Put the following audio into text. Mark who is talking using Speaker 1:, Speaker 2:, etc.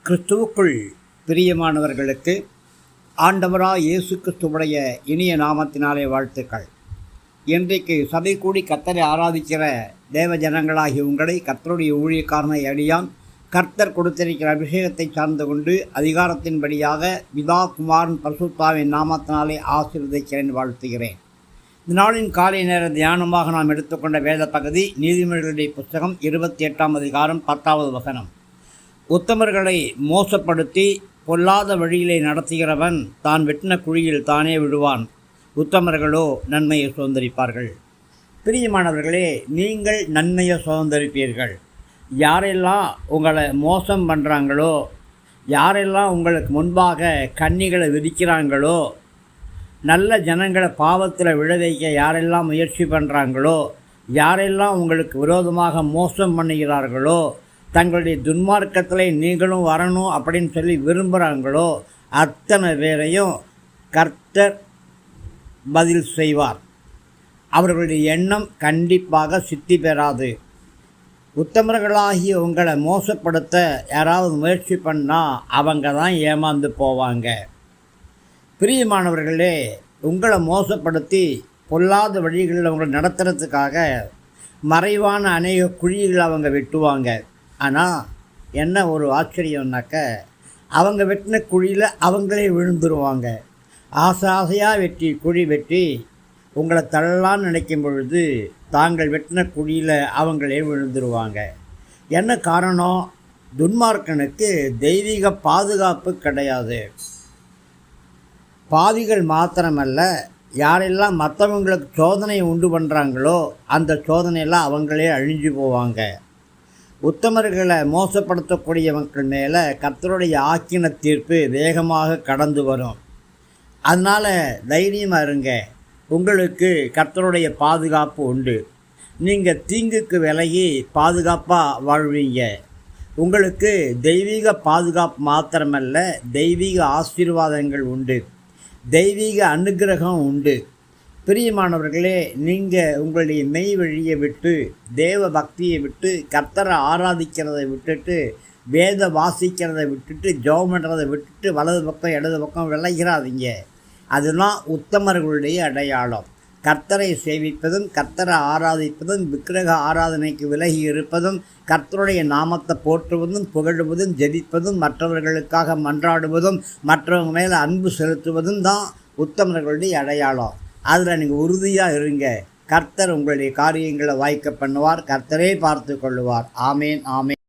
Speaker 1: கிறிஸ்துவுக்குள் பிரியமானவர்களுக்கு ஆண்டவராய் இயேசு கிறிஸ்துவுடைய இனிய நாமத்தினாலே வாழ்த்துக்கள். இன்றைக்கு சபை கூடி கர்த்தரை ஆராதிக்கிற தேவ ஜனங்களாகிய உங்களை கர்த்தருடைய ஊழியக்காரனை அடியான் கர்த்தர் கொடுத்திருக்கிற அபிஷேகத்தை சார்ந்து கொண்டு அதிகாரத்தின்படியாக பிதா குமாரன் பரிசுத்தாவின் நாமத்தினாலே ஆசீர்வதிக்கிறேன், வாழ்த்துகிறேன். இந்த நாளின் காலை நேர தியானமாக நாம் எடுத்துக்கொண்ட வேத பகுதி நீதிமொழிகளுடைய புத்தகம் 28ஆம் அதிகாரம் 10வது வசனம். உத்தமர்களை மோசப்படுத்தி பொல்லாத வழியிலே நடத்துகிறவன் தான் வெட்டின குழியில் தானே விடுவான், உத்தமர்களோ நன்மையை சுதந்திரிப்பார்கள். பிரியமானவர்களே, நீங்கள் நன்மையை சுதந்திரிப்பீர்கள். யாரெல்லாம் உங்களை மோசம் பண்ணுறாங்களோ, யாரெல்லாம் உங்களுக்கு முன்பாக கண்ணிகளை விதிக்கிறாங்களோ, நல்ல ஜனங்களை பாவத்தில் விழ வைக்க யாரெல்லாம் முயற்சி பண்ணுறாங்களோ, யாரெல்லாம் உங்களுக்கு விரோதமாக மோசம் பண்ணுகிறார்களோ, தங்களுடைய துன்மார்க்கத்தில் நீங்களும் வரணும் அப்படின்னு சொல்லி விரும்புகிறாங்களோ, அத்தனை பேரையும் கர்த்தர் பதில் செய்வார். அவர்களுடைய எண்ணம் கண்டிப்பாக சித்தி பெறாது. உத்தமர்களாகிய உங்களை மோசப்படுத்த யாராவது முயற்சி பண்ணால் அவங்க தான் ஏமாந்து போவாங்க. பிரியமானவர்களே, உங்களை மோசப்படுத்தி பொல்லாத வழிகளில் உங்களை நடத்துறதுக்காக மறைவான அநேக குழிகளை அவங்க வெட்டுவாங்க. ஆனால் என்ன ஒரு ஆச்சரியம்னாக்க, அவங்க வெட்டின குழியில் அவங்களே விழுந்துருவாங்க. ஆசையாக வெட்டி குழி வெட்டி உங்களை தள்ளலான்னு நினைக்கும் பொழுது தாங்கள் வெட்டின குழியில் அவங்களே விழுந்துருவாங்க. என்ன காரணம்? துன்மார்க்கனுக்கு தெய்வீக பாதுகாப்பு கிடையாது. பாவிகள் மாத்திரமல்ல, யாரெல்லாம் மற்றவங்களுக்கு சோதனையை உண்டு பண்ணுறாங்களோ அந்த சோதனையெல்லாம் அவங்களே அழிஞ்சு போவாங்க. உத்தமர்களை மோசப்படுத்தக்கூடியவங்கள் மேலே கர்த்தருடைய ஆக்கின தீர்ப்பு வேகமாக கடந்து வரும். அதனால் தைரியமாக இருங்க, உங்களுக்கு கர்த்தருடைய பாதுகாப்பு உண்டு. நீங்கள் தீங்குக்கு விலகி பாதுகாப்பாக வாழ்வீங்க. உங்களுக்கு தெய்வீக பாதுகாப்பு மாத்திரமல்ல, தெய்வீக ஆசீர்வாதங்கள் உண்டு, தெய்வீக அனுக்கிரகம் உண்டு. பிரியமானவர்களே, நீங்கள் உங்களுடைய மெய் வழியை விட்டு, தேவ பக்தியை விட்டு, கர்த்தரை ஆராதிக்கிறதை விட்டுட்டு, வேத வாசிக்கிறதை விட்டுட்டு, ஜெபம் பண்ணுறதை விட்டுட்டு வலது பக்கம் இடது பக்கம் விளைகிறாதீங்க. அதுதான் உத்தமர்களுடைய அடையாளம். கர்த்தரை சேவிப்பதும், கர்த்தரை ஆராதிப்பதும், விக்கிரக ஆராதனைக்கு விலகி இருப்பதும், கர்த்தருடைய நாமத்தை போற்றுவதும், புகழுவதும், ஜெபிப்பதும், மற்றவர்களுக்காக மன்றாடுவதும், மற்றவங்க மேலே அன்பு செலுத்துவதும் தான் உத்தமர்களுடைய அடையாளம். அதில் நீங்கள் உறுதியாக இருங்க. கர்த்தர் உங்களுடைய காரியங்களை வாய்க்க பண்ணுவார். கர்த்தரே பார்த்து கொள்ளுவார். ஆமேன், ஆமேன்.